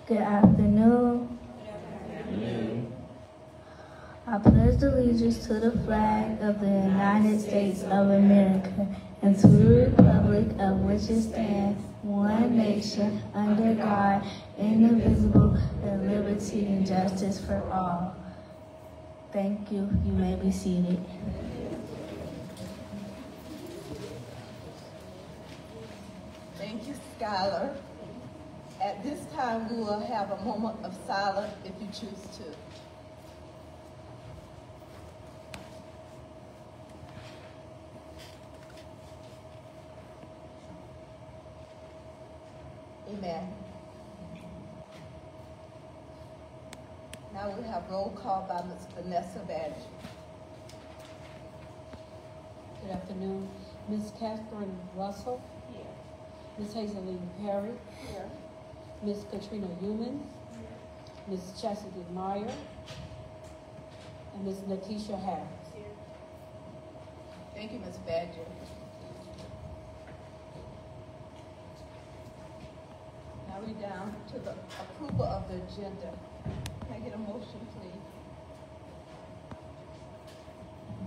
Good afternoon. I pledge allegiance to the flag of the United States of America and to the republic of which it stands, one nation, under God, indivisible, with liberty and justice for all. Thank you. You may be seated. Thank you, Skylar. At this time, we will have a moment of silence if you choose to. Amen. Now we have roll call by Ms. Vanessa Badger. Good afternoon. Ms. Catherine Russell. Here. Ms. Hazeline Perry. Here. Ms. Katrina Humans. Ms. Chastity Meyer. And Ms. Natisha Harris. Here. Thank you, Ms. Badger. Now we're down to the approval of the agenda. Can I get a motion, please?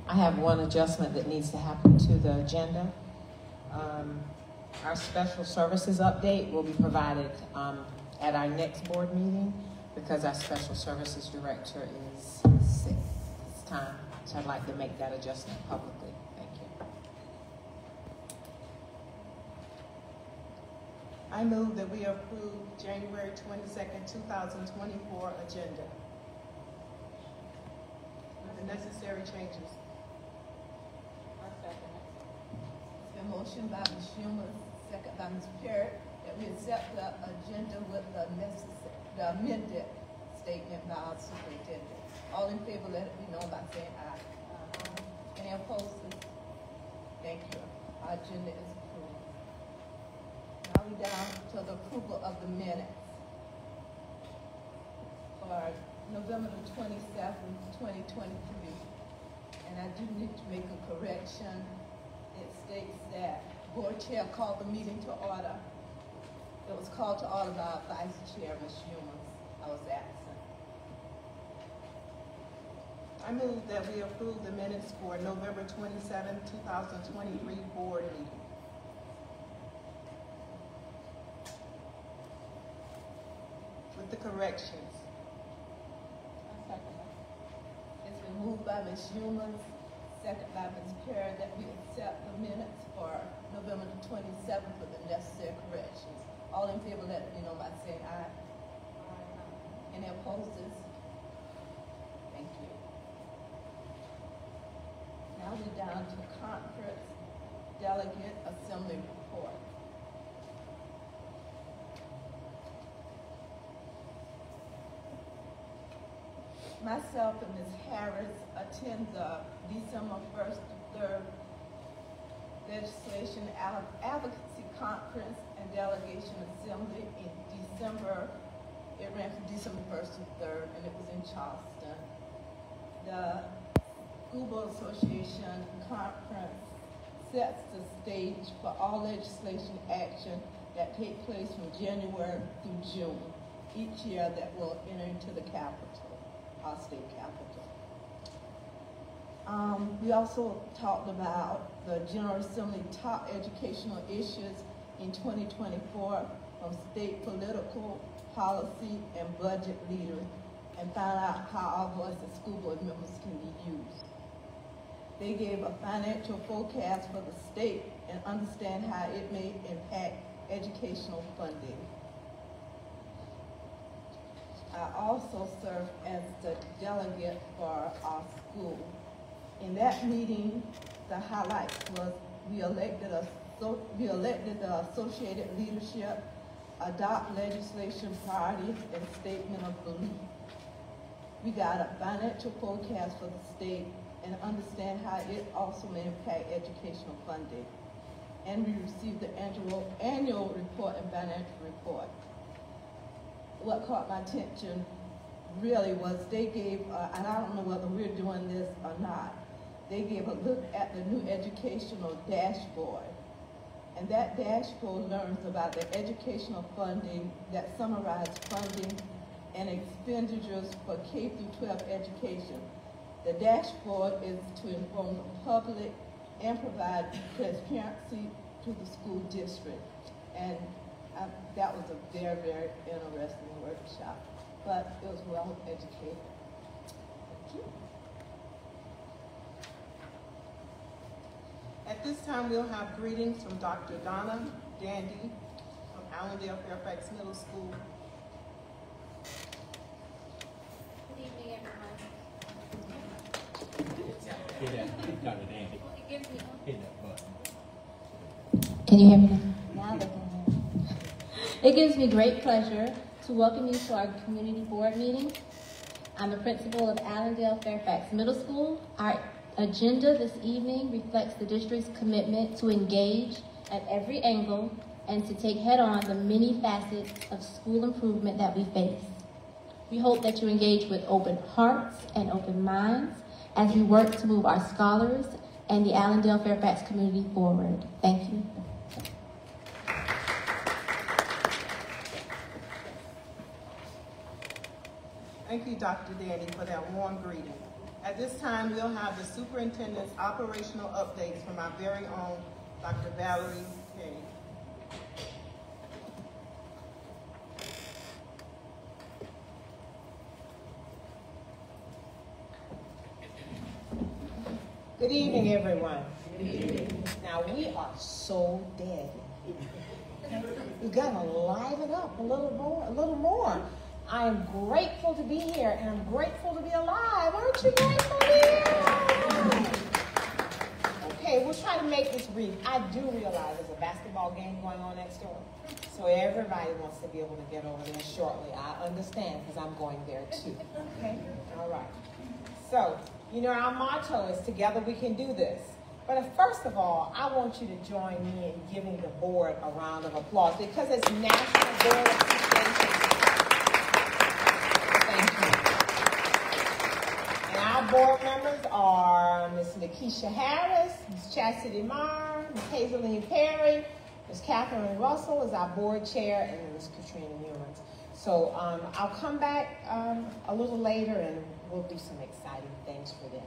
I have one adjustment that needs to happen to the agenda. Our special services update will be provided at our next board meeting because our special services director is sick this time. So I'd like to make that adjustment publicly. Thank you. I move that we approve January 22nd, 2024 agenda with the necessary changes. It's been motioned by Ms. Schumer, second by Ms. Perry, that we accept the agenda with the amended statement by our superintendent. All in favor, let it be known by saying aye. Any opposed? Thank you. Our agenda is approved. Now we're down to the approval of the minutes for November the 27th, 2023. And I do need to make a correction. It states that board chair called the meeting to order. It was called to order by our vice chair, Ms. Humans. I was absent. I move that we approve the minutes for November 27th, 2023 board meeting. With the corrections. It's been moved by Ms. Humans, second by Ms. Perry, that we accept the minutes for November the 27th with the necessary corrections. All in favor, let it be known by saying aye. Any opposed? Thank you. Now we're down to conference delegate assembly report. Myself and Ms. Harris attend the December 1st to 3rd Legislation Advocacy Conference and Delegation Assembly in December. It ran from December 1st to 3rd, and it was in Charleston. The School Board Association Conference sets the stage for all legislation action that take place from January through June each year that will enter into the capital, our state capital. We also talked about the General Assembly top educational issues in 2024 from state political, policy, and budget leaders, and found out how our voice as school board members can be used. They gave a financial forecast for the state and understand how it may impact educational funding. I also served as the delegate for our school. In that meeting, the highlights was we elected the associated leadership, adopt legislation priorities, and statement of belief. We got a financial forecast for the state and understand how it also may impact educational funding. And we received the annual report and financial report. What caught my attention really was they gave, and I don't know whether we're doing this or not, they gave a look at the new educational dashboard. And that dashboard learns about the educational funding that summarize funding and expenditures for K through 12 education. The dashboard is to inform the public and provide transparency to the school district. And that was a very, very interesting workshop, but it was well educated. Thank you. At this time, we'll have greetings from Dr. Donna Dandy of Allendale Fairfax Middle School. Good evening, everyone. Hit that, Dr. Dandy. It gives me Hit that button. Can you hear me now? Now they can hear me. It gives me great pleasure to welcome you to our community board meeting. I'm the principal of Allendale Fairfax Middle School. Our agenda this evening reflects the district's commitment to engage at every angle and to take head-on the many facets of school improvement that we face. We hope that you engage with open hearts and open minds as we work to move our scholars and the Allendale Fairfax community forward. Thank you. Thank you, Dr. Dandy, for that warm greeting. At this time, we'll have the superintendent's operational updates from our very own Dr. Valerie Kay. Good evening, everyone. Good evening. Now, we are so dead. We gotta liven up a little more. I am grateful to be here, and I'm grateful to be alive. Aren't you grateful to be here? Okay, we'll try to make this brief. I do realize there's a basketball game going on next door, so everybody wants to be able to get over there shortly. I understand, because I'm going there too. Okay? All right. So, you know, our motto is together we can do this. But first of all, I want you to join me in giving the board a round of applause because it's National Board Appreciation. Thank you. And our board members are Ms. Nakisha Harris, Ms. Chastity Meyer, Ms. Hazeline Perry, Ms. Catherine Russell is our board chair, and Ms. Katrina Newmans. So I'll come back a little later and we'll do some exciting things for them.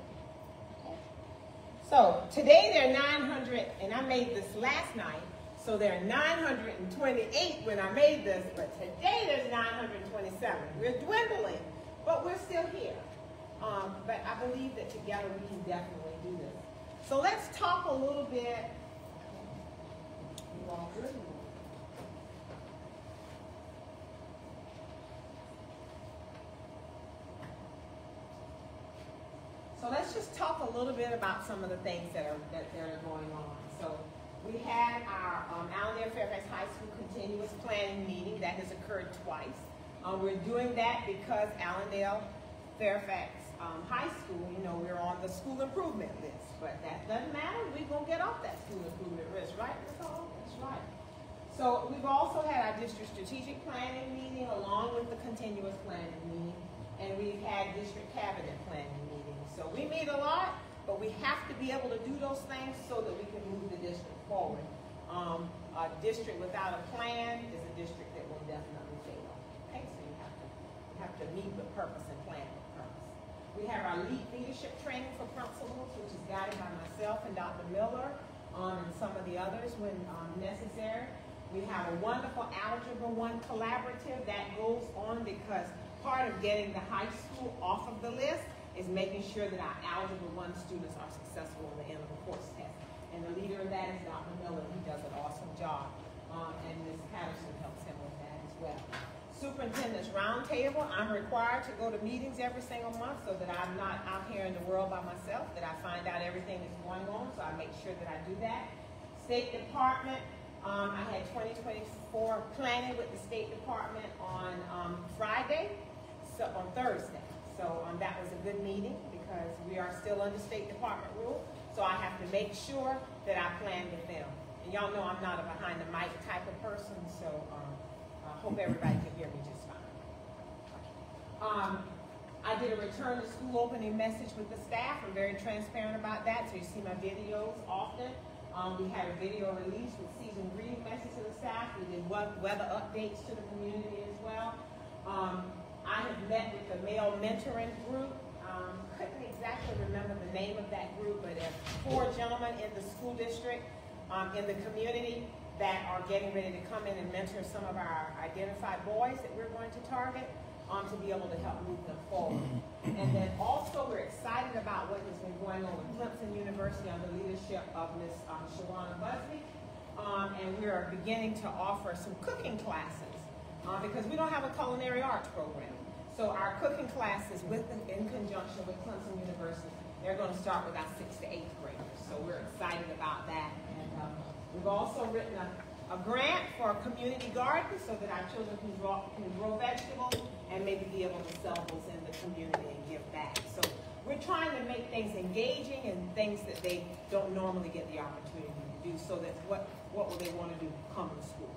Okay. So today there are 900, and I made this last night, so there are 928 when I made this, but today there's 927. We're dwindling, but we're still here. But I believe that together we can definitely do this. So let's talk a little bit. You all good? So let's just talk a little bit about some of the things that are going on. So we had our Allendale Fairfax High School continuous planning meeting that has occurred twice. We're doing that because Allendale Fairfax High School, you know, we're on the school improvement list, but that doesn't matter. We're gonna get off that school improvement list, right, Nicole? That's right. So we've also had our district strategic planning meeting along with the continuous planning meeting, and we've had district cabinet planning meetings. So we meet a lot, but we have to be able to do those things so that we can move the district forward. A district without a plan is a district that will definitely fail. Okay, so you have to meet with purpose and plan with purpose. We have our leadership training for principals, which is guided by myself and Dr. Miller, and some of the others when necessary. We have a wonderful Algebra 1 collaborative that goes on because part of getting the high school off of the list is making sure that our Algebra 1 students are successful in the end of the course test. And the leader of that is Dr. Miller. He does an awesome job. And Ms. Patterson helps him with that as well. Superintendent's Roundtable. I'm required to go to meetings every single month so that I'm not out here in the world by myself, that I find out everything that's going on, so I make sure that I do that. State Department. I had 2024 planning with the State Department on Friday, so on Thursday. So that was a good meeting because we are still under State Department rule. So I have to make sure that I plan with them. And y'all know I'm not a behind the mic type of person, so I hope everybody can hear me just fine. I did a return to school opening message with the staff. I'm very transparent about that, so you see my videos often. We had a video release with season greeting message to the staff. We did weather updates to the community as well. I have met with the male mentoring group. Couldn't exactly remember the name of that group, but there's 4 gentlemen in the school district, in the community, that are getting ready to come in and mentor some of our identified boys that we're going to target, to be able to help move them forward. And then also we're excited about what has been going on with Clemson University under the leadership of Ms. Shawana Busby. And we are beginning to offer some cooking classes because we don't have a culinary arts program. So our cooking classes in conjunction with Clemson University, they're going to start with our 6th to 8th graders. So we're excited about that. And we've also written a grant for a community garden so that our children can grow vegetables and maybe be able to sell those in the community and give back. So we're trying to make things engaging and things that they don't normally get the opportunity to do, so that what will they want to do come to school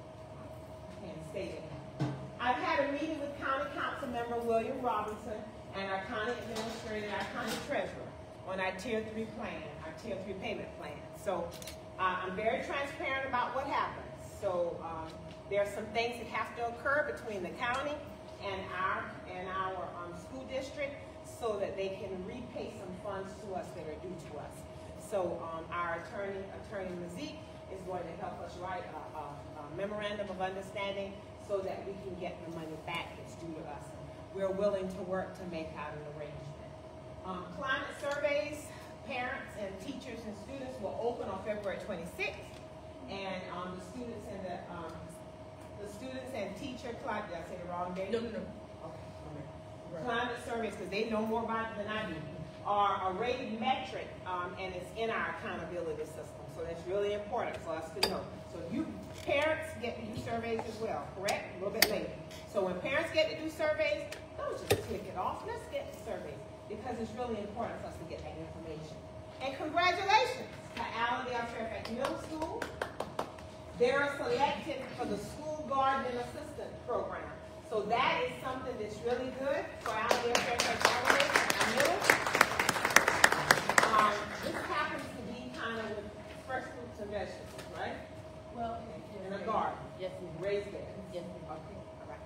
and stay there. I've had a meeting with County Council member William Robinson and our county administrator, our county treasurer, on our Tier 3 plan, our Tier 3 payment plan. So I'm very transparent about what happens. So there are some things that have to occur between the county and our school district so that they can repay some funds to us that are due to us. So our attorney Mazik, is going to help us write a memorandum of understanding so that we can get the money back that's due to us. We're willing to work to make out an arrangement. Climate surveys, parents and teachers and students will open on February 26th. And the students and teacher, did I say the wrong day? No. Okay. Climate surveys, because they know more about it than I do, are a rated metric, and it's in our accountability system. So that's really important for us to know. So you parents get to do surveys as well, correct? A little bit later. So when parents get to do surveys, don't just click it off. Let's get the surveys, because it's really important for us to get that information. And congratulations to Allendale Fairfax Middle School. They're selected for the School Garden Assistant Program. So that is something that's really good for Allendale Fairfax Middle. This happens to be kind of with fresh fruits and vegetables, right? Well, in a garden. Yes, raised beds. Yes. Okay. All right.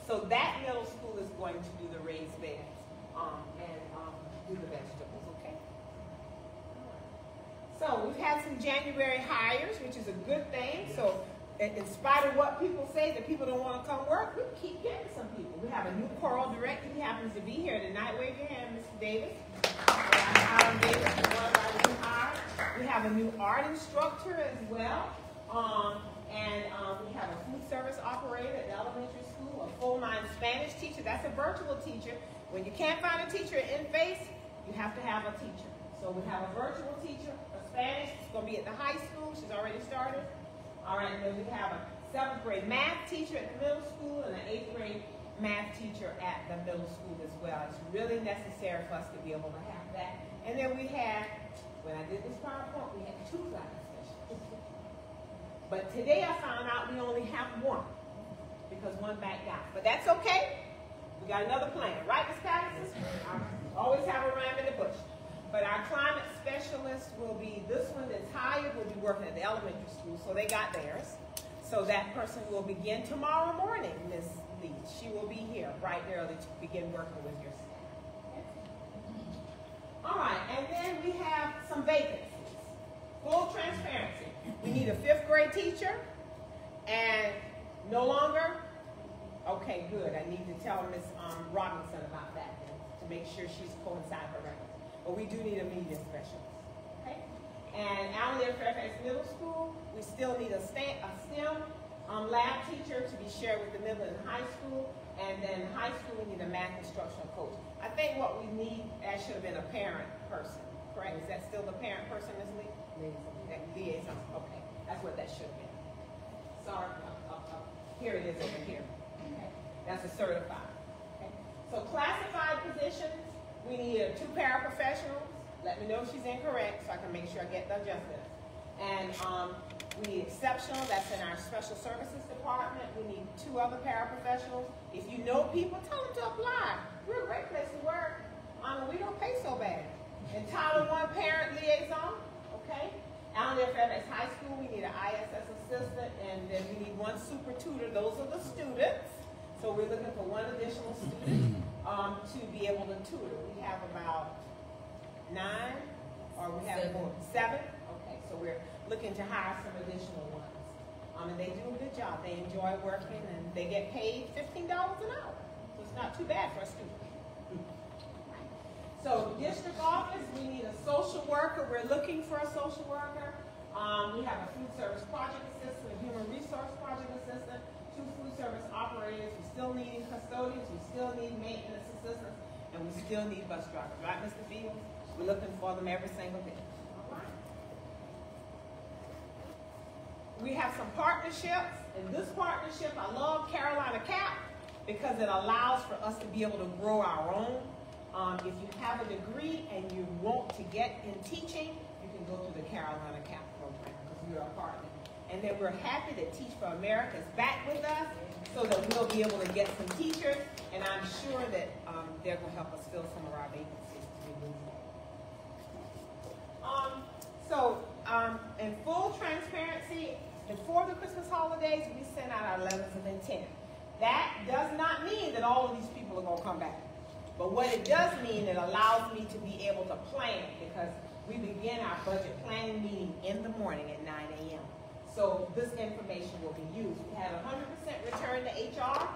So that middle school is going to do the raised beds and do the vegetables. Okay. So we've had some January hires, which is a good thing. So in spite of what people say, that people don't want to come work, we keep getting some people. We have a new choral director. He happens to be here tonight. Wave your hand, Mr. Davis. We have a new art instructor as well. And we have a food service operator at the elementary school, a full-time Spanish teacher. That's a virtual teacher. When you can't find a teacher in face, you have to have a teacher. So we have a virtual teacher, a Spanish. It's going to be at the high school. She's already started. All right, and then we have a 7th grade math teacher at the middle school and an 8th grade math teacher at the middle school as well. It's really necessary for us to be able to have that. And then we had, when I did this PowerPoint, we had 2 climate specialists. But today I found out we only have 1 because 1 backed out. But that's okay. We got another plan, right, Ms. Patterson? Always have a ram in the bush. But our climate specialist will be, this one that's hired will be working at the elementary school, so they got theirs. So that person will begin tomorrow morning, Ms. Lee. She will be here bright and early to begin working with your staff. Okay. All right, and then we have some vacancies. Full transparency. We need a 5th grade teacher, and no longer, okay, good. I need to tell Ms. Robinson about that to make sure she's coincide her records. But we do need a media specialist. Okay? And Allendale Fairfax Middle School, we still need a STEM lab teacher to be shared with the middle and high school. And then high school, we need a math instructional coach. I think what we need, that should have been a parent person, correct? Is that still the parent person, Ms. Lee? Liaison. Okay, that's what that should have been. Sorry, here it is over here. Okay, that's a certified. Okay, so classified positions, we need 2 paraprofessionals. Let me know if she's incorrect so I can make sure I get the adjustments. And we need exceptional, that's in our special services department. We need 2 other paraprofessionals. If you know people, tell them to apply. We're a great place to work. We don't pay so bad. And Title I parent liaison, okay? Allendale Fairfax High School, we need an ISS assistant, and then we need one super tutor. Those are the students. So we're looking for one additional student to be able to tutor. We have about 9, or we have 7. Okay, so we're looking to hire some additional ones. And they do a good job. They enjoy working, and they get paid $15 an hour. So it's not too bad for a student. So district office, we need a social worker. We're looking for a social worker. We have a food service project assistant, a human resource project assistant, 2 food service operators. We still need custodians. We still need maintenance assistants, and we still need bus drivers. Right, Mr. Fields? We're looking for them every single day. All right. We have some partnerships. In this partnership, I love Carolina CAP because it allows for us to be able to grow our own. If you have a degree and you want to get in teaching, you can go through the Carolina CAP program because we are a partner. And then we're happy that Teach for America is back with us so that we'll be able to get some teachers, and I'm sure that they're going to help us fill some of our vacancies as we move forward. In full transparency, before the Christmas holidays, we sent out our letters of intent. That does not mean that all of these people are going to come back. But what it does mean, it allows me to be able to plan, because we begin our budget planning meeting in the morning at 9 a.m. So this information will be used. We had 100% return to HR.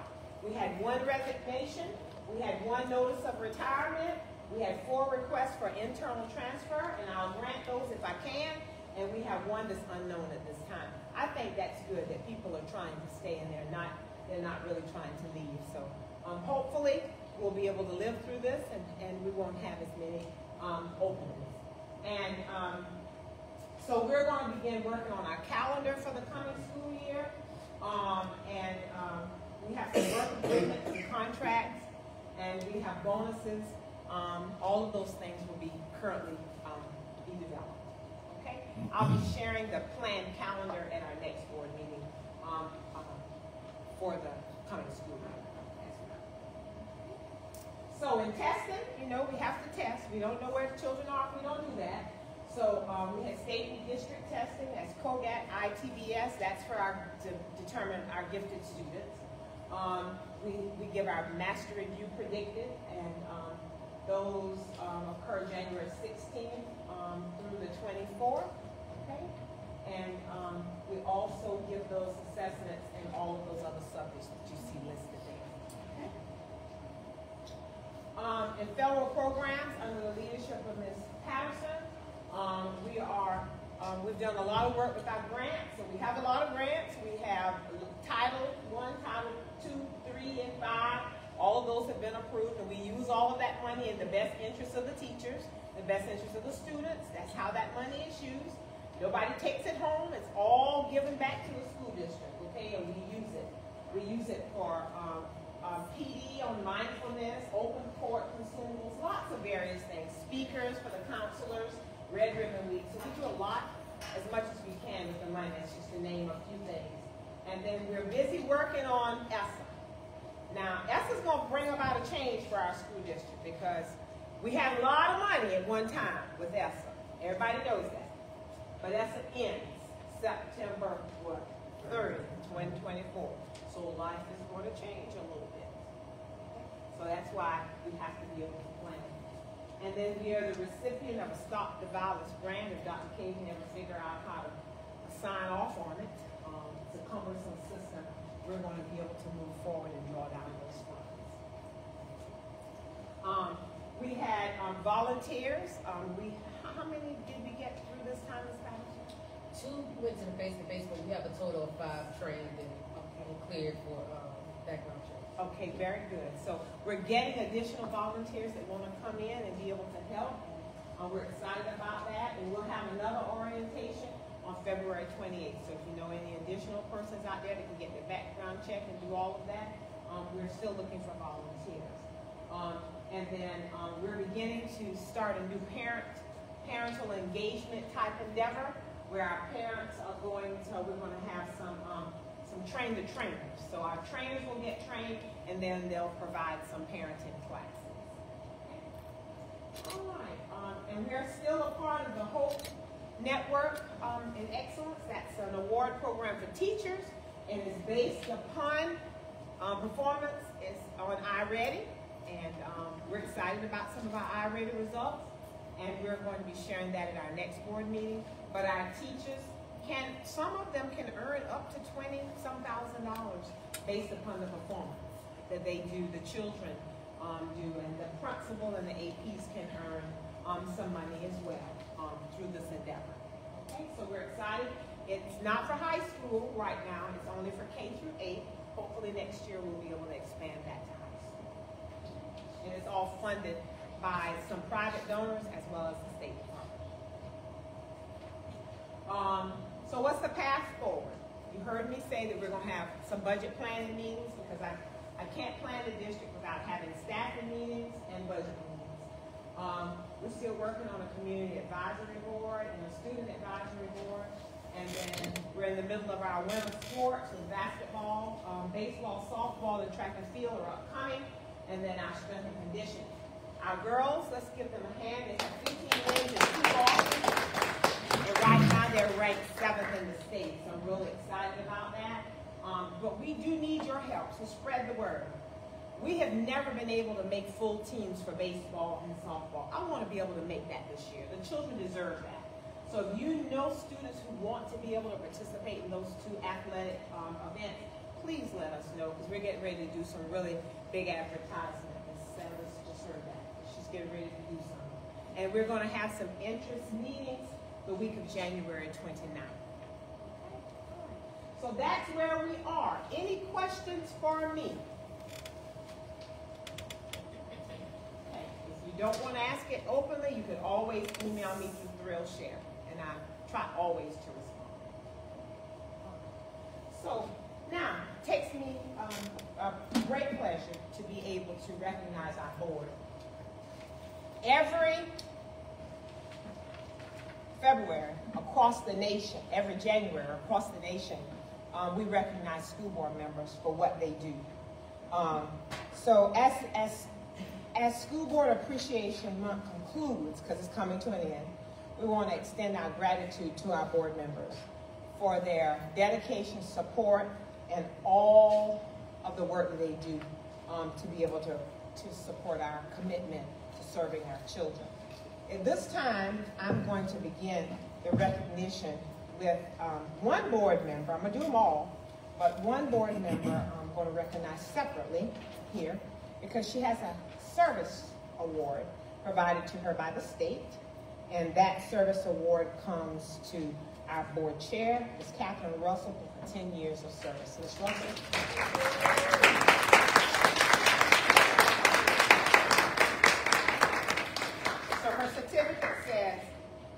We had 1 resignation. We had 1 notice of retirement. We had 4 requests for internal transfer, and I'll grant those if I can. And we have 1 that's unknown at this time. I think that's good that people are trying to stay and they're not really trying to leave. So hopefully we'll be able to live through this, and we won't have as many openings. And so we're going to begin working on our calendar for the coming school year. We have some work agreements and contracts, and we have bonuses. All of those things will be currently be developed. Okay? I'll be sharing the planned calendar at our next board meeting for the coming school year. So in testing, you know, we have to test. We don't know where the children are if we don't do that. So we had state and district testing. That's COGAT, ITBS. That's for to determine our gifted students. We give our master review predicted, and those occur January 16th through the 24th. Okay, and we also give those assessments in all of those other subjects that you see listed there. In federal programs under the leadership of Ms. Patterson, we've done a lot of work with our grants, and we have a lot of grants. We have Title I, Title II, III, and V. All of those have been approved, and we use all of that money in the best interest of the teachers, the best interest of the students. That's how that money is used. Nobody takes it home. It's all given back to the school district, okay, and we use it. We use it for PD on mindfulness, open court consumables, lots of various things. Speakers for the counselors, Red Ribbon Week. So we do a lot, as much as we can with the money. That's just to name a few things. And then we're busy working on ESSA. Now, ESSA is going to bring about a change for our school district because we had a lot of money at one time with ESSA. Everybody knows that. But ESSA ends September 30, 2024. So life is going to change a little bit. So that's why we have to be able to plan. And then we are the recipient of a Stop the Violence grant. If Dr. King can ever figure out how to sign off on it, it's a cumbersome system. We're going to be able to move forward and draw down those funds. We had volunteers. How many did we get through this time, Ms. Patterson? 2 went to the face-to-face, but we have a total of 5 trained and cleared for background checks. Okay, very good. So we're getting additional volunteers that want to come in and be able to help. We're excited about that, and we'll have another orientation on February 28th. So if you know any additional persons out there that can get their background check and do all of that, we're still looking for volunteers. And then we're beginning to start a new parental engagement type endeavor where our parents are we're going to have some train the trainers. So our trainers will get trained, and then they'll provide some parenting classes. Okay. All right, and we're still a part of the Hope Network in Excellence. That's an award program for teachers, and is based upon performance. It's on iReady, and we're excited about some of our iReady results, and we're going to be sharing that at our next board meeting. But our teachers some of them can earn up to $20,000 based upon the performance that they do, the children do, and the principal and the APs can earn some money as well through this endeavor. Okay, so we're excited. It's not for high school right now, it's only for K through 8. Hopefully next year we'll be able to expand that to high school. And it's all funded by some private donors as well as the State Department. So what's the path forward? You heard me say that we're going to have some budget planning meetings, because I can't plan the district without having staffing meetings and budget meetings. We're still working on a community advisory board and a student advisory board. And then we're in the middle of our winter sports with basketball, baseball, softball, and track and field are upcoming. And then our strength and conditioning. Our girls, let's give them a hand. They have 15 wins and 2 losses. And right now they're ranked 7th in the state. So I'm really excited about that. But we do need your help, so spread the word. We have never been able to make full teams for baseball and softball. I want to be able to make that this year. The children deserve that. So if you know students who want to be able to participate in those 2 athletic events, please let us know, because we're getting ready to do some really big advertisement. And Sarah's just heard that. She's getting ready to do something. And we're going to have some interest meetings the week of January 29th. So that's where we are. Any questions for me? Okay. If you don't want to ask it openly, you can always email me through ThrillShare, and I try always to respond. So now, it takes me a great pleasure to be able to recognize our board. Every February across the nation, every January across the nation, we recognize school board members for what they do. So as School Board Appreciation Month concludes, because it's coming to an end, we want to extend our gratitude to our board members for their dedication, support, and all of the work that they do to be able to support our commitment to serving our children. At this time, I'm going to begin the recognition with one board member. I'm going to do them all, but one board member I'm going to recognize separately here, because she has a service award provided to her by the state, and that service award comes to our board chair, Ms. Catherine Russell, for 10 years of service. Ms. Russell. Her certificate says,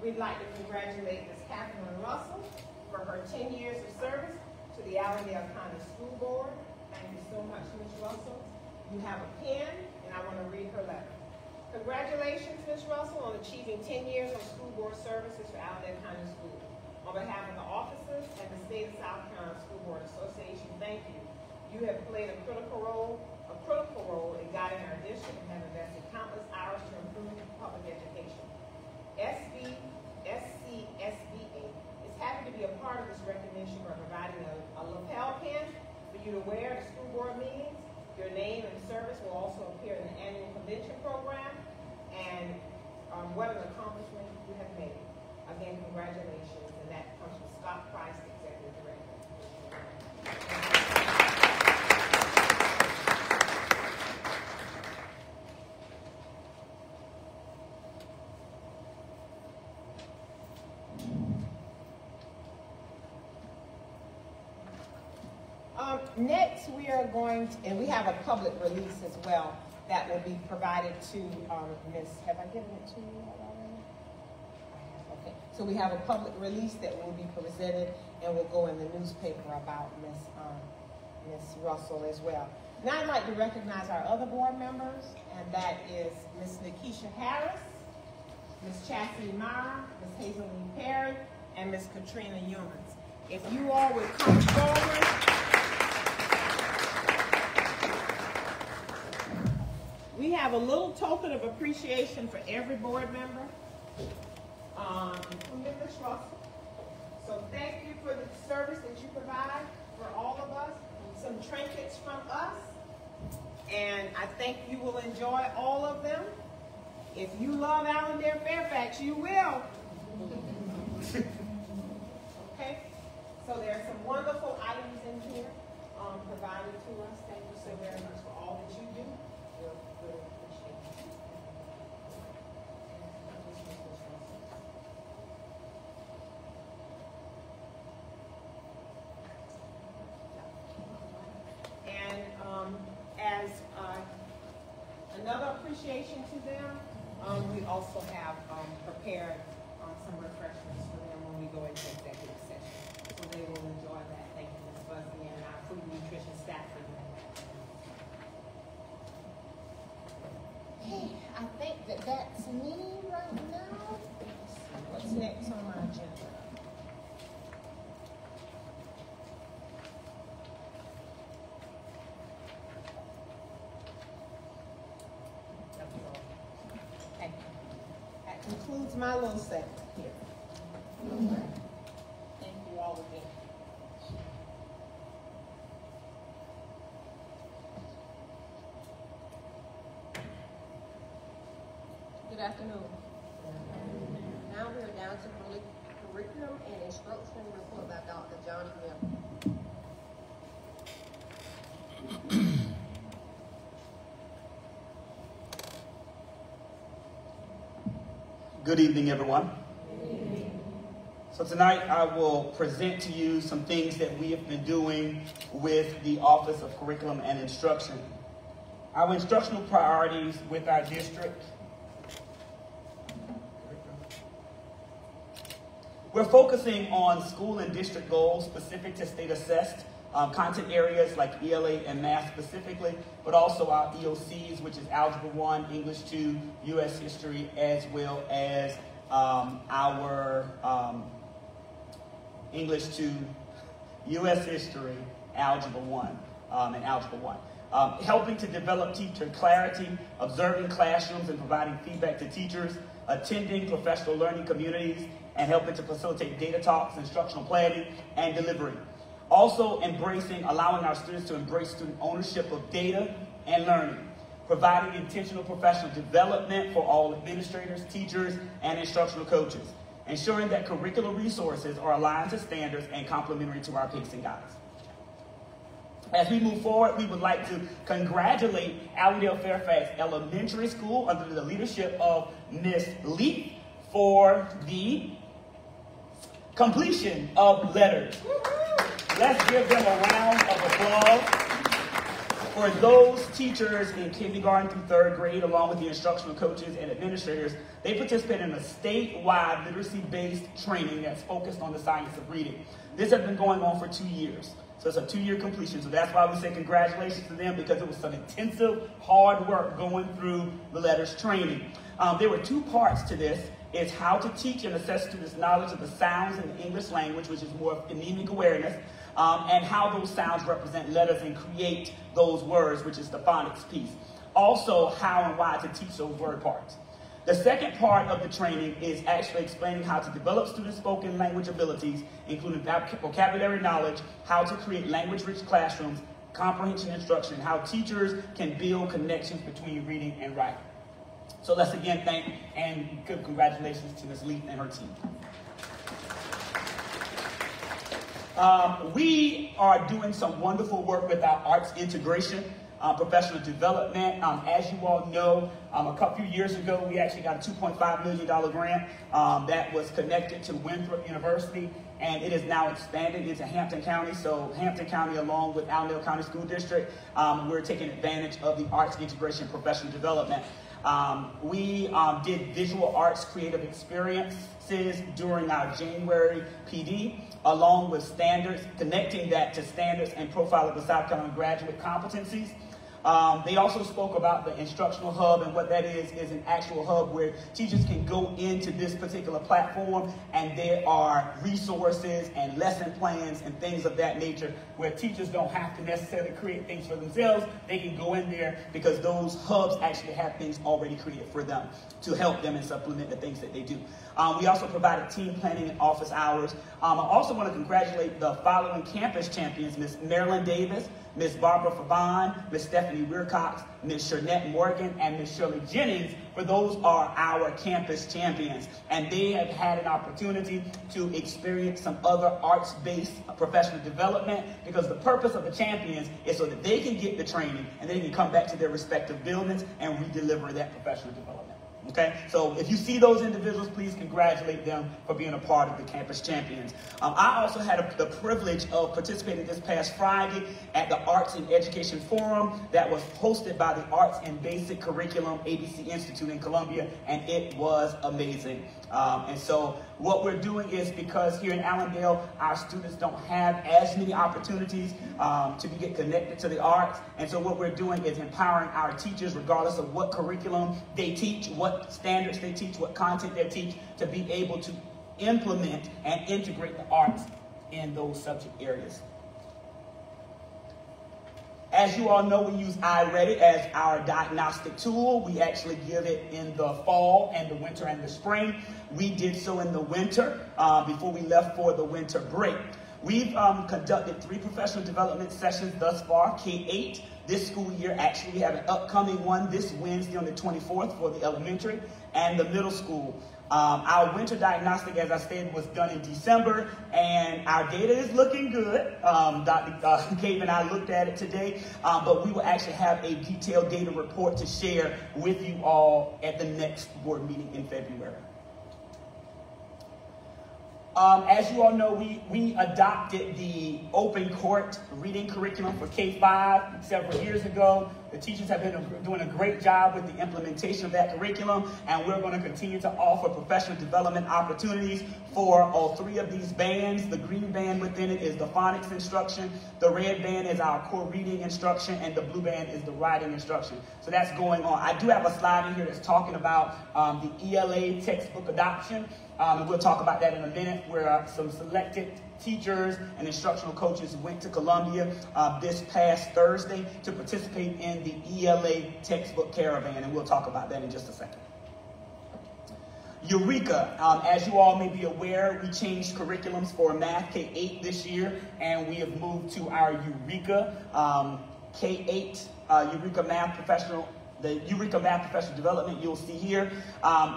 we'd like to congratulate Ms. Catherine Russell for her 10 years of service to the Allendale County School Board. Thank you so much, Ms. Russell. You have a pen, and I want to read her letter. Congratulations, Ms. Russell, on achieving 10 years of school board services for Allendale County School. On behalf of the officers and the State of South Carolina School Board Association, thank you. You have played a critical role in guiding our district and have invested countless hours to improve public education. SCSBA is happy to be a part of this recognition by providing a lapel pin for you to wear at school board meetings. Your name and service will also appear in the annual convention program, and what an accomplishment you have made. Again, congratulations, and that comes from Scott Price, Executive Director. Next, we are going to, and we have a public release as well that will be provided to Ms. Have I given it to you already? Okay, so we have a public release that will be presented and will go in the newspaper about Ms. Russell as well. Now I'd like to recognize our other board members, and that is Ms. Nakisha Harris, Ms. Chastity Meyer, Ms. Hazeline Perry, and Ms. Katrina Humans. If you all would come forward. We have a little token of appreciation for every board member. including Ms. Russell. So thank you for the service that you provide for all of us. Some trinkets from us. And I think you will enjoy all of them. If you love Allendale Fairfax, you will. Okay? So there are some wonderful items in here provided to us. Thank you so very much for all that you do. We'll really appreciate it. And as another appreciation to them, we also have prepared some refreshments for them when we go into executive session. So they will enjoy that. Thank you, Ms. Busby, and our food and nutrition staff for doing that. Okay, I think that's me right now. What's next on my agenda? Okay. That concludes my little segment here. Thank you all again. Good afternoon. Now we are down to curriculum and instruction report by Dr. Johnny Miller. Good evening, everyone. So tonight I will present to you some things that we have been doing with the Office of Curriculum and Instruction. Our instructional priorities with our district. We're focusing on school and district goals specific to state assessed content areas like ELA and math specifically, but also our EOCs, which is Algebra 1, English 2, U.S. History, as well as our English 2, U.S. History, Algebra 1, and Algebra 1. Helping to develop teacher clarity, observing classrooms and providing feedback to teachers, attending professional learning communities, and helping to facilitate data talks, instructional planning, and delivery. Also allowing our students to embrace student ownership of data and learning. Providing intentional professional development for all administrators, teachers, and instructional coaches. Ensuring that curricular resources are aligned to standards and complementary to our pacing guides. As we move forward, we would like to congratulate Allendale Fairfax Elementary School under the leadership of Ms. Leaf for the completion of letters. Let's give them a round of applause. For those teachers in kindergarten through third grade, along with the instructional coaches and administrators, they participate in a statewide literacy-based training that's focused on the science of reading. This has been going on for 2 years. So it's a 2-year completion. So that's why we say congratulations to them, because it was some intensive, hard work going through the letters training. There were 2 parts to this. It's how to teach and assess students' knowledge of the sounds in the English language, which is more of phonemic awareness, and how those sounds represent letters and create those words, which is the phonics piece. Also, how and why to teach those word parts. The second part of the training is actually explaining how to develop students' spoken language abilities, including vocabulary knowledge, how to create language-rich classrooms, comprehension instruction, how teachers can build connections between reading and writing. So let's again thank and good congratulations to Ms. Leaf and her team. We are doing some wonderful work with our arts integration, professional development. As you all know, a few years ago, we actually got a $2.5 million grant that was connected to Winthrop University, and it is now expanded into Hampton County. So Hampton County, along with Allendale County School District, we're taking advantage of the arts integration professional development. We did visual arts creative experiences during our January PD, along with standards, connecting that to standards and profile of the South Carolina graduate competencies. They also spoke about the instructional hub, and what that is an actual hub where teachers can go into this particular platform, and there are resources and lesson plans and things of that nature where teachers don't have to necessarily create things for themselves. They can go in there because those hubs actually have things already created for them to help them and supplement the things that they do. We also provided team planning and office hours. I also want to congratulate the following campus champions: Ms. Marilyn Davis, Ms. Barbara Fabon, Ms. Stephanie Weircox, Ms. Shernette Morgan, and Ms. Shirley Jennings, for those are our campus champions. And they have had an opportunity to experience some other arts-based professional development, because the purpose of the champions is so that they can get the training and they can come back to their respective buildings and redeliver that professional development. Okay, so if you see those individuals, please congratulate them for being a part of the Campus Champions. I also had the privilege of participating this past Friday at the Arts and Education Forum that was hosted by the Arts and Basic Curriculum ABC Institute in Columbia, and it was amazing. And so what we're doing is, because here in Allendale, our students don't have as many opportunities to get connected to the arts. And so what we're doing is empowering our teachers, regardless of what curriculum they teach, what standards they teach, what content they teach, to be able to implement and integrate the arts in those subject areas. As you all know, we use iReady as our diagnostic tool. We actually give it in the fall and the winter and the spring. We did so in the winter before we left for the winter break. We've conducted 3 professional development sessions thus far, K-8. This school year, actually, we have an upcoming one this Wednesday on the 24th for the elementary and the middle school. Our winter diagnostic, as I stated, was done in December, and our data is looking good. Dr. Cave and I looked at it today, but we will actually have a detailed data report to share with you all at the next board meeting in February. As you all know, we adopted the open court reading curriculum for K-5 several years ago. The teachers have been doing a great job with the implementation of that curriculum, and we're going to continue to offer professional development opportunities for all 3 of these bands. The green band within it is the phonics instruction, the red band is our core reading instruction, and the blue band is the writing instruction. So that's going on. I do have a slide in here that's talking about the ELA textbook adoption. And we'll talk about that in a minute, where some selected teachers and instructional coaches went to Columbia this past Thursday to participate in the ELA textbook caravan, and we'll talk about that in just a second. Eureka, as you all may be aware, we changed curriculums for Math K-8 this year, and we have moved to our Eureka K-8, Eureka Math Professional. The Eureka Math Professional Development you'll see here.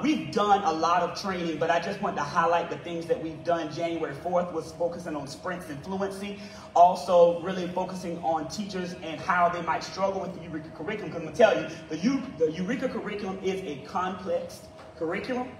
We've done a lot of training, but I just wanted to highlight the things that we've done. January 4th was focusing on sprints and fluency, also really focusing on teachers and how they might struggle with the Eureka curriculum. Because I'm going to tell you, the Eureka curriculum is a complex curriculum,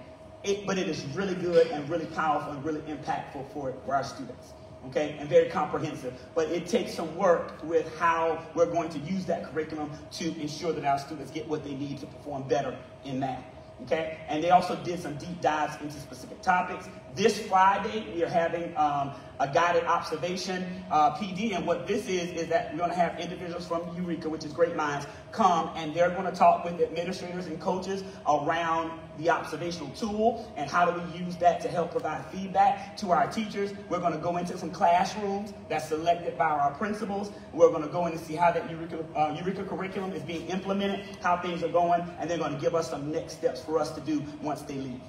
but it is really good and really powerful and really impactful for our students. Okay, and very comprehensive. But it takes some work with how we're going to use that curriculum to ensure that our students get what they need to perform better in math. Okay, and they also did some deep dives into specific topics. This Friday, we are having a guided observation PD, and what this is that we're going to have individuals from Eureka, which is Great Minds, come, and they're going to talk with administrators and coaches around the observational tool and how do we use that to help provide feedback to our teachers. We're going to go into some classrooms that's selected by our principals. We're going to go in and see how that Eureka curriculum is being implemented, how things are going, and they're going to give us some next steps for us to do once they leave.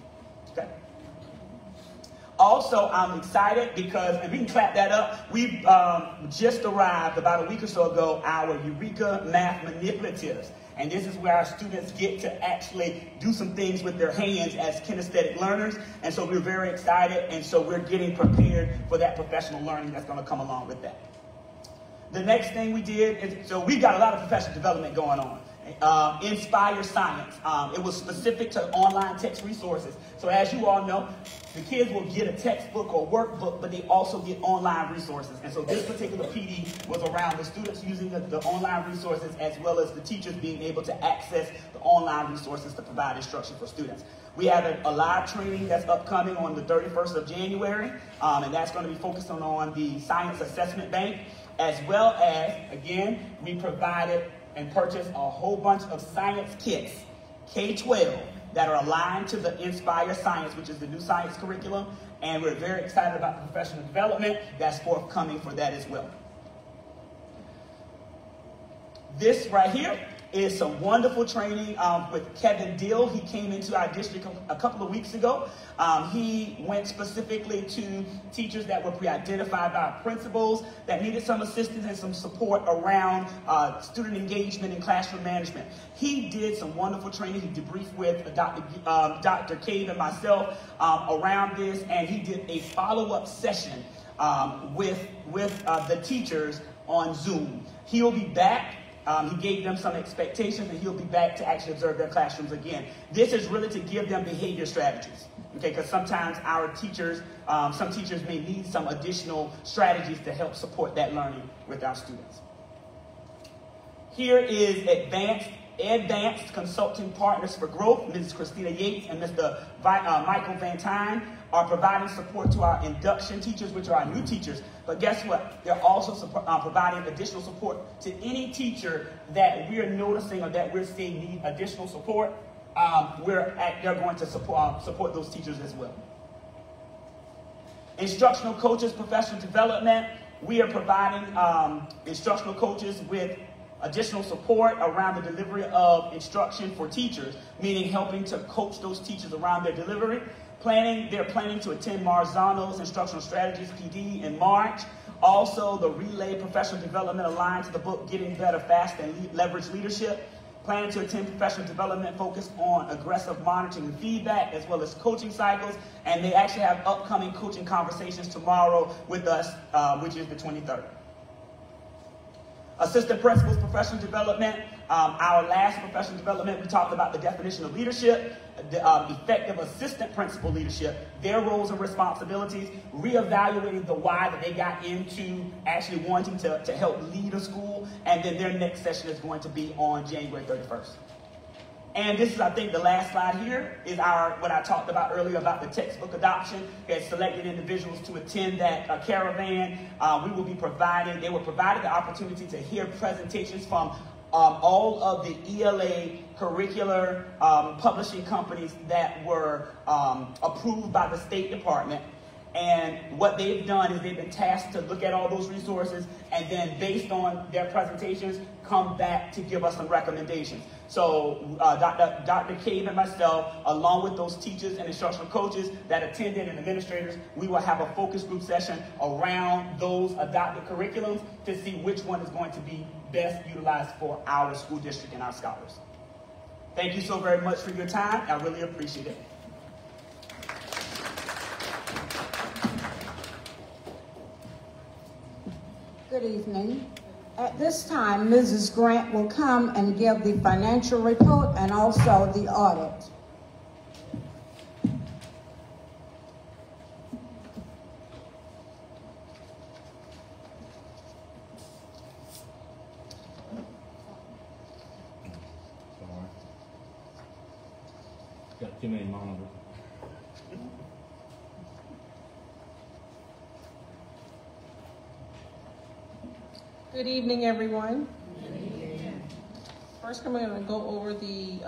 Okay. Also, I'm excited because, and we can clap that up, we've just arrived about a week or so ago, our Eureka Math Manipulatives. And this is where our students get to actually do some things with their hands as kinesthetic learners. And so we're very excited, and so we're getting prepared for that professional learning that's going to come along with that. The next thing we did is, so we've got a lot of professional development going on. Inspire Science. It was specific to online text resources. So as you all know, the kids will get a textbook or workbook, but they also get online resources. And so this particular PD was around the students using the online resources, as well as the teachers being able to access the online resources to provide instruction for students. We have a live training that's upcoming on the 31st of January, and that's going to be focused on the Science Assessment Bank, as well as, again, we provided and purchase a whole bunch of science kits, K-12, that are aligned to the Inspire Science, which is the new science curriculum. And we're very excited about the professional development that's forthcoming for that as well. This right here is some wonderful training with Kevin Dill. He came into our district a couple of weeks ago. He went specifically to teachers that were pre-identified by principals that needed some assistance and some support around student engagement and classroom management. He did some wonderful training. He debriefed with Dr. Cave and myself around this, and he did a follow-up session with the teachers on Zoom. He'll be back. He gave them some expectations, and he'll be back to actually observe their classrooms again. This is really to give them behavior strategies, okay? Because sometimes our teachers, some teachers may need some additional strategies to help support that learning with our students. Here is Advanced Consulting Partners for Growth. Mrs. Christina Yates and Mr. Michael Van Tyne are providing support to our induction teachers, which are our new teachers. But guess what? They're also providing additional support to any teacher that we're noticing or that we're seeing need additional support. They're going to support those teachers as well. Instructional coaches, professional development. We are providing instructional coaches with additional support around the delivery of instruction for teachers, meaning helping to coach those teachers around their delivery. They're planning to attend Marzano's Instructional Strategies PD in March. Also, the Relay Professional Development aligned to the book Getting Better Fast and Leverage Leadership. Planning to attend professional development focused on aggressive monitoring and feedback, as well as coaching cycles. And they actually have upcoming coaching conversations tomorrow with us, which is the 23rd. Assistant principals, professional development. Our last professional development, we talked about the definition of leadership, the effective assistant principal leadership, their roles and responsibilities, reevaluating the why that they got into actually wanting to help lead a school, and then their next session is going to be on January 31st. And this is, I think, the last slide here is what I talked about earlier about the textbook adoption. We had selected individuals to attend that caravan. They were provided the opportunity to hear presentations from all of the ELA curricular publishing companies that were approved by the State Department. And what they've done is they've been tasked to look at all those resources and then, based on their presentations, come back to give us some recommendations. So Dr. Cave and myself, along with those teachers and instructional coaches that attended and administrators, we will have a focus group session around those adopted curriculums to see which one is going to be best utilized for our school district and our scholars. Thank you so very much for your time. I really appreciate it. Good evening. At this time, Mrs. Grant will come and give the financial report and also the audit. Sorry. Got too many monitors. Good evening, everyone. First, I'm going to go over the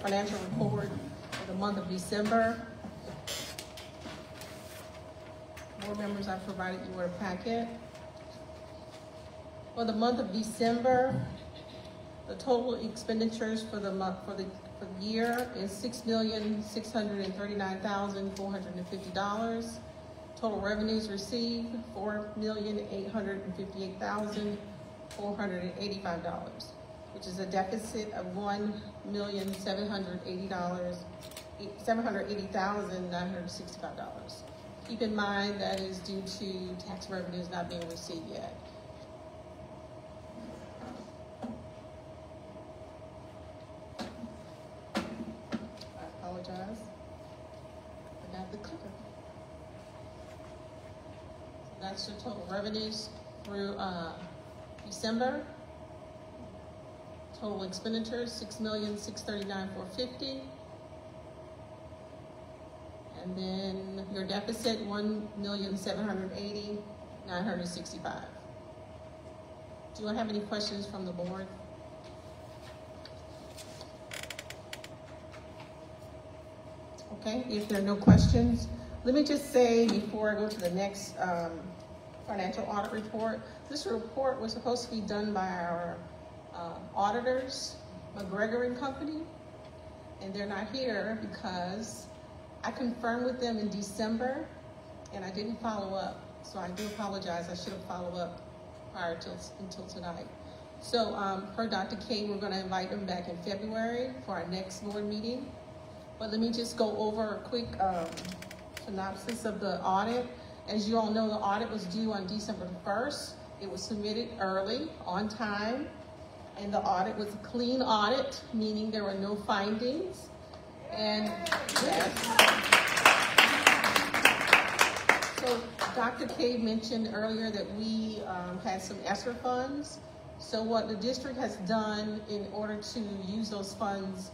financial report for the month of December. Board members, I've provided you with a packet. For the month of December, the total expenditures for the year is $6,639,450. Total revenues received, $4,858,485, which is a deficit of $1,780,965. Keep in mind that is due to tax revenues not being received yet. I apologize. I got the clicker. That's your total revenues through December. Total expenditures, $6,639,450. And then your deficit, $1,780,965. Do you have any questions from the board? Okay, if there are no questions, let me just say before I go to the next financial audit report, this report was supposed to be done by our auditors, McGregor and Company, and they're not here because I confirmed with them in December and I didn't follow up. So I do apologize, I should have followed up prior until tonight. So per Dr. K, we're gonna invite them back in February for our next board meeting. But let me just go over a quick synopsis of the audit. As you all know, the audit was due on December 1st. It was submitted early, on time, and the audit was a clean audit, meaning there were no findings. And yes. So Dr. K mentioned earlier that we had some ESSER funds. So what the district has done in order to use those funds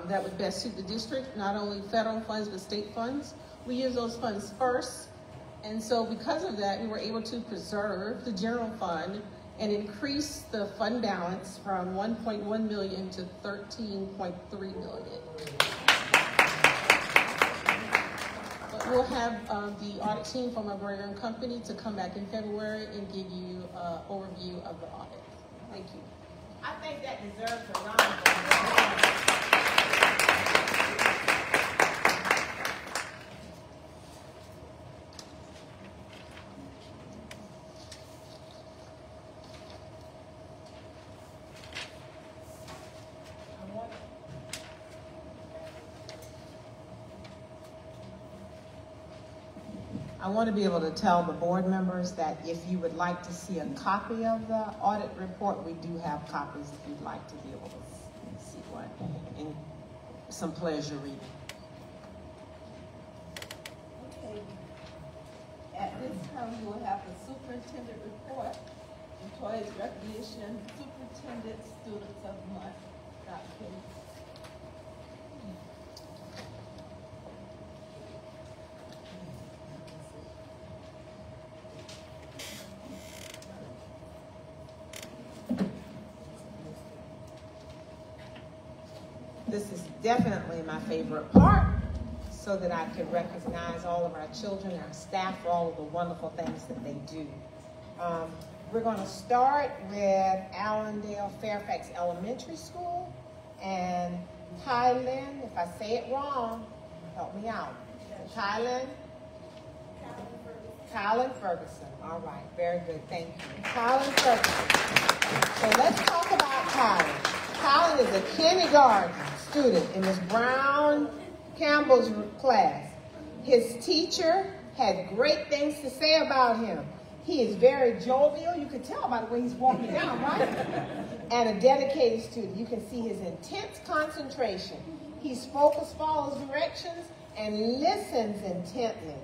that would best suit the district, not only federal funds, but state funds, we use those funds first. And so because of that, we were able to preserve the general fund and increase the fund balance from 1.1 million to 13.3 million. But we'll have the audit team from McGregor and Company to come back in February and give you an overview of the audit. Thank you. I think that deserves a round of applause. I want to be able to tell the board members that if you would like to see a copy of the audit report, we do have copies if you'd like to be able to see one in some pleasure reading. Okay. At this time, we will have the superintendent report, employees recognition, superintendent, students of the month. Dr. K. This is definitely my favorite part, so that I can recognize all of our children, our staff, for all of the wonderful things that they do. We're going to start with Allendale Fairfax Elementary School, and Kylan, if I say it wrong, help me out. Kylan Ferguson. All right, very good, thank you. Kylan Ferguson. So let's talk about Kylan. Kylan is a kindergarten student in Ms. Brown Campbell's class. His teacher had great things to say about him. He is very jovial. You can tell by the way he's walking down, right? And a dedicated student. You can see his intense concentration. He's focused, follows directions, and listens intently.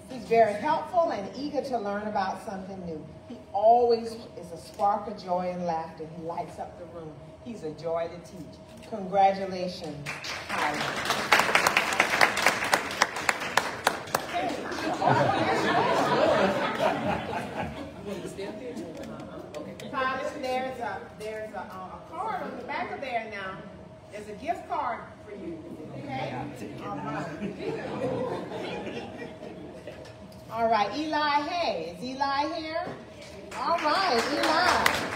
He's very helpful and eager to learn about something new. He always is a spark of joy and laughter. He lights up the room. He's a joy to teach. Congratulations, Kylan. Tyler, there's a card on the back of there now. There's a gift card for you. Okay? All right. All right, Eli Hay. Is Eli here? All right, Eli.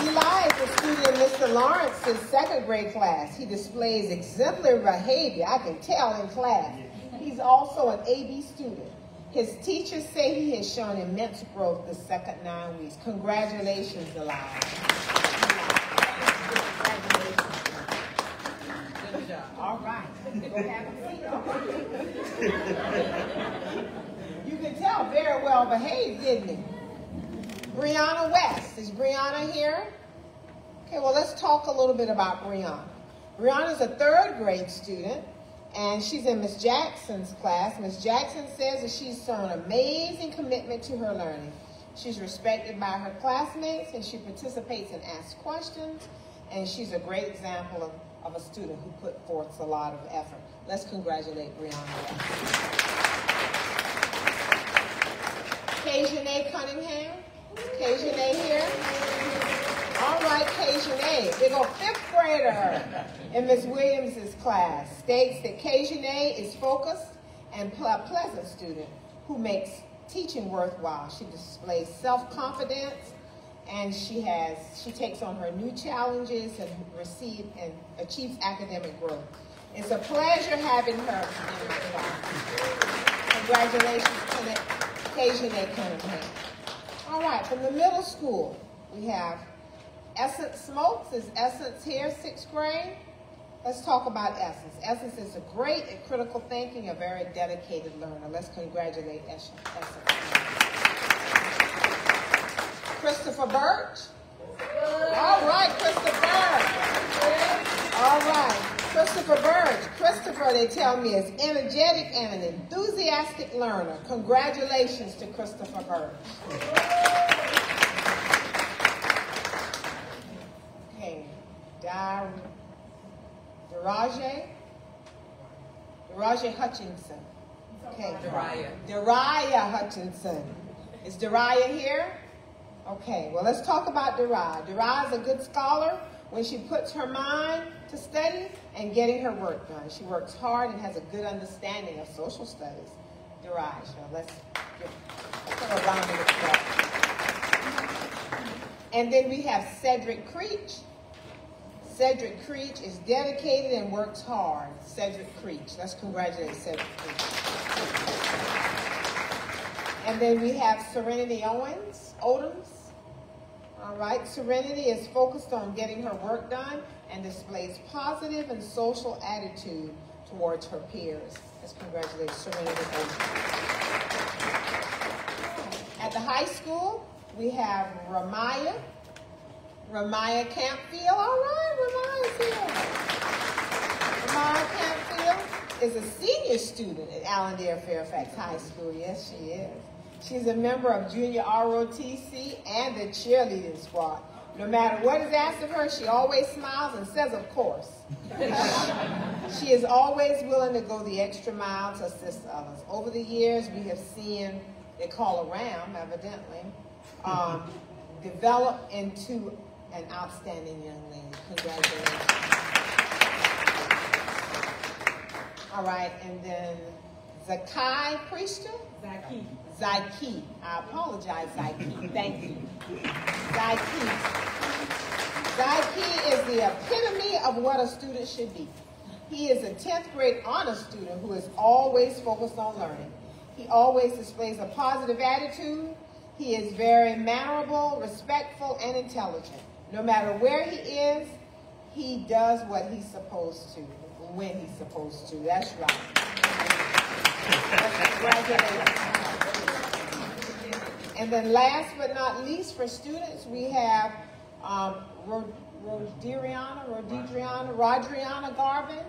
Eli is a student in Mr. Lawrence's second grade class. He displays exemplary behavior, I can tell, in class. He's also an AB student. His teachers say he has shown immense growth the second 9 weeks. Congratulations, Eli. Good job. All right. Go have a seat. You can tell very well behaved, didn't he? Brianna West. Is Brianna here? Okay, well, let's talk a little bit about Brianna. Brianna's a third grade student, and she's in Miss Jackson's class. Miss Jackson says that she's shown amazing commitment to her learning. She's respected by her classmates, and she participates and asks questions, and she's a great example of a student who put forth a lot of effort. Let's congratulate Brianna West. Kajanae Cunningham. Kajane here? All right, Kajane. Big old 5th grader in Ms. Williams' class states that Kajane is focused and a pleasant student who makes teaching worthwhile. She displays self-confidence, and she takes on her new challenges and achieves academic growth. It's a pleasure having her in my class. Congratulations, Kajane Cunningham. All right, from the middle school, we have Essence Smokes. Is Essence here, 6th grade? Let's talk about Essence. Essence is great at critical thinking, a very dedicated learner. Let's congratulate Essence. Christopher Birch. All right, Christopher Birch. All right, Christopher Birch. Christopher, they tell me, is energetic and an enthusiastic learner. Congratulations to Christopher Birch. Okay, Daraja Hutchinson. Okay, Dariah Hutchinson. Is Dariah here? Okay, well, let's talk about Dariah. Dariah is a good scholar when she puts her mind to study and getting her work done. She works hard and has a good understanding of social studies. Dariah, so let's put a round of applause. And then we have Cedric Creech. Cedric Creech is dedicated and works hard. Cedric Creech. Let's congratulate Cedric Creech. And then we have Serenity Odoms. All right, Serenity is focused on getting her work done and displays positive and social attitude towards her peers. Let's congratulate Serenity Odoms. At the high school, we have Ramaya Campfield. All right, Ramaya's here. Ramaya Campfield is a senior student at Allendale Fairfax High School. Yes, she is. She's a member of Junior ROTC and the cheerleading squad. No matter what is asked of her, she always smiles and says, of course. She is always willing to go the extra mile to assist others. Over the years, we have seen, they call her Ram, evidently, develop into an outstanding young lady. Congratulations. All right, and then Zakai Priester? Zaki. I apologize, Zaki. Thank you. Zaki is the epitome of what a student should be. He is a 10th grade honor student who is always focused on learning. He always displays a positive attitude. He is very mannerable, respectful, and intelligent. No matter where he is, he does what he's supposed to, when he's supposed to. That's right. Congratulations. And then last but not least, for students, we have Rodriana Garvin,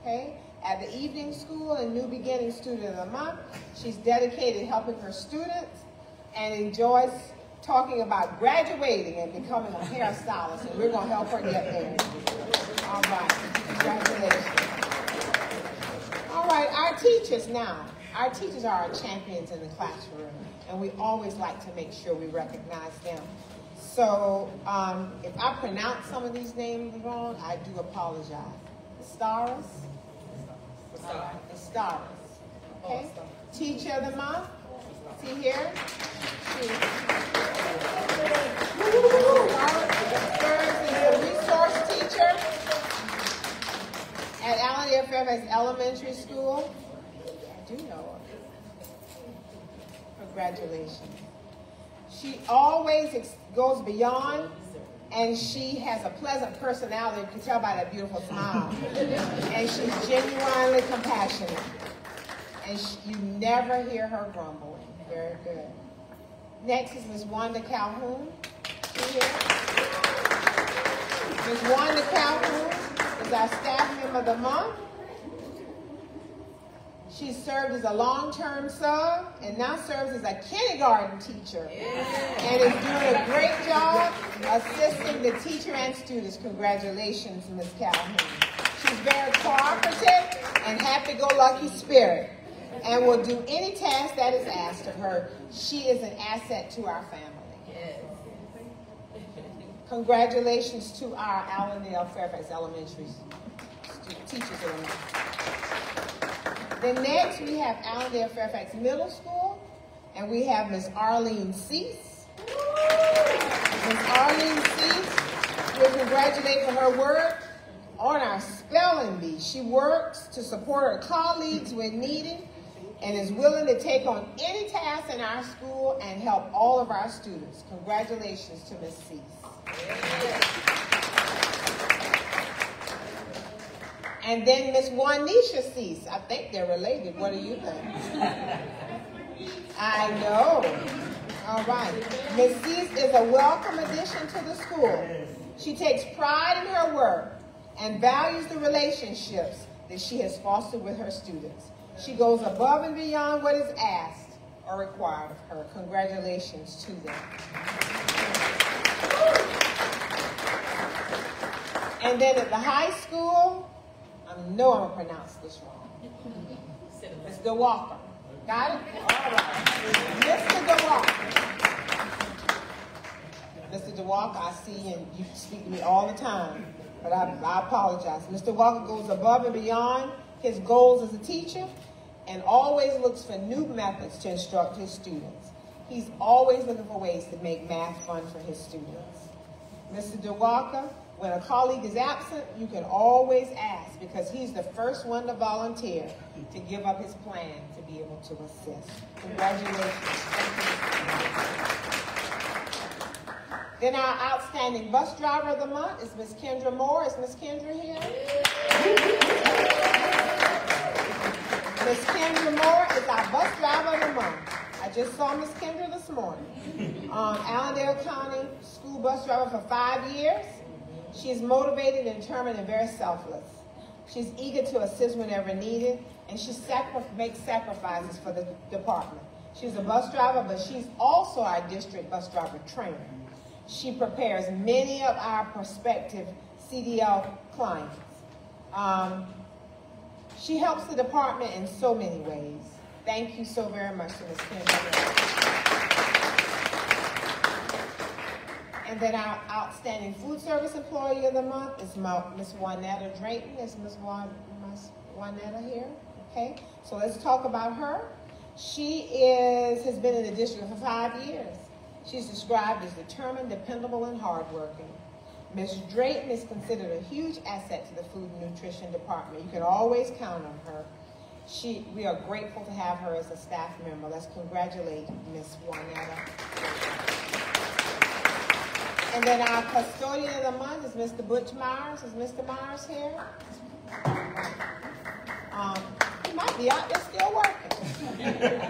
okay, at the evening school and New Beginning Student of the Month. She's dedicated to helping her students and enjoys talking about graduating and becoming a hairstylist, and we're going to help her get there. All right, congratulations. All right, our teachers now. Our teachers are our champions in the classroom, and we always like to make sure we recognize them. So if I pronounce some of these names wrong, I do apologize. Estaras? Estaras. Okay? Teacher of the month? See here? Estaras is a resource teacher at Allendale Fairfax Elementary School. I do know her. Congratulations. She always goes beyond, and she has a pleasant personality. You can tell by that beautiful smile. And she's genuinely compassionate. And you never hear her grumbling. Very good. Next is Ms. Wanda Calhoun. See here? Ms. Wanda Calhoun is our staff member of the month. She served as a long-term sub and now serves as a kindergarten teacher and is doing a great job assisting the teacher and students. Congratulations, Ms. Calhoun. She's very cooperative and happy-go-lucky spirit and will do any task that is asked of her. She is an asset to our family. Congratulations to our Allendale Fairfax Elementary teachers in the month. Then next we have Allendale Fairfax Middle School, and we have Miss Arlene Cease. Miss Arlene Cease, we'll congratulate for her work on our spelling bee. She works to support her colleagues when needed and is willing to take on any task in our school and help all of our students. Congratulations to Miss Cease. And then Miss Juanisha Cease. I think they're related. What do you think? I know. All right. Miss Cease is a welcome addition to the school. She takes pride in her work and values the relationships that she has fostered with her students. She goes above and beyond what is asked or required of her. Congratulations to them. And then at the high school, I know I'm going to pronounce this wrong. Mr. Walker. Got it? All right. Mr. DeWalker. Mr. DeWalker, I see and you speak to me all the time, but I apologize. Mr. Walker goes above and beyond his goals as a teacher and always looks for new methods to instruct his students. He's always looking for ways to make math fun for his students. Mr. DeWalker, when a colleague is absent, you can always ask because he's the first one to volunteer to give up his plan to be able to assist. Congratulations. Then our outstanding bus driver of the month is Miss Kendra Moore. Is Miss Kendra here? Miss Kendra Moore is our bus driver of the month. I just saw Miss Kendra this morning. Allendale County school bus driver for 5 years. She is motivated, determined, and very selfless. She's eager to assist whenever needed, and she makes sacrifices for the department. She's a bus driver, but she's also our district bus driver trainer. She prepares many of our prospective CDL clients. She helps the department in so many ways. Thank you so very much to Ms. Kendra. And then our outstanding food service employee of the month is Ms. Juanetta Drayton. Is Ms. Juanetta here? Okay, so let's talk about her. She has been in the district for 5 years. She's described as determined, dependable, and hardworking. Ms. Drayton is considered a huge asset to the food and nutrition department. You can always count on her. We are grateful to have her as a staff member. Let's congratulate Ms. Juanetta. And then our custodian of the month is Mr. Butch Myers. Is Mr. Myers here? He might be out there still working.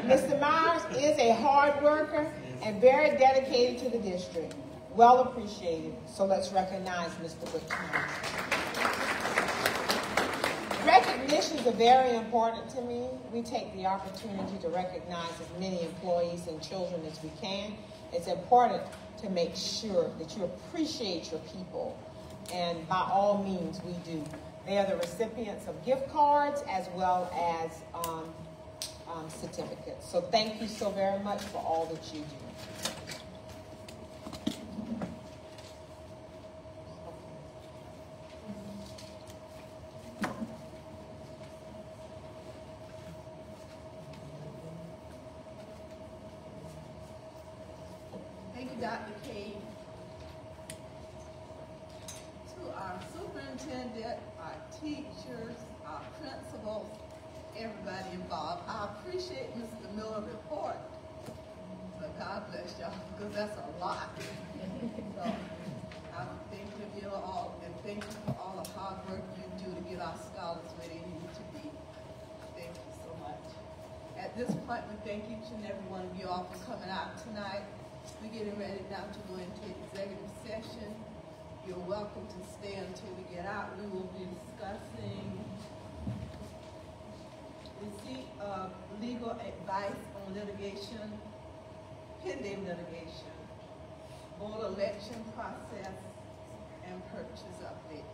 Mr. Myers is a hard worker and very dedicated to the district. Well appreciated. So let's recognize Mr. Butch Myers. Recognitions are very important to me. We take the opportunity to recognize as many employees and children as we can. It's important to make sure that you appreciate your people, and by all means we do. They are the recipients of gift cards as well as certificates. So thank you so very much for all that you do. Thank you, Dr. Cade. To our superintendent, our teachers, our principals, everybody involved, I appreciate Mr. Miller's report. But God bless y'all, because that's a lot. So I'm thinking of you all, and thank you for all the hard work you do to get our scholars where they need to be. Thank you so much. At this point, we thank each and every one of you all for coming out tonight. We're getting ready now to go into executive session. You're welcome to stay until we get out. We will be discussing receipt of legal advice on litigation, pending litigation, board election process, and purchase update.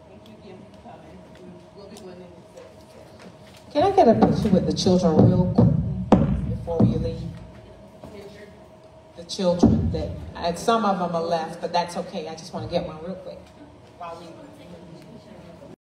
Thank you again for coming. We'll be going into executive session. Can I get a picture with the children real quick before we leave? The the children that, some of them are left, but that's okay. I just want to get one real quick while we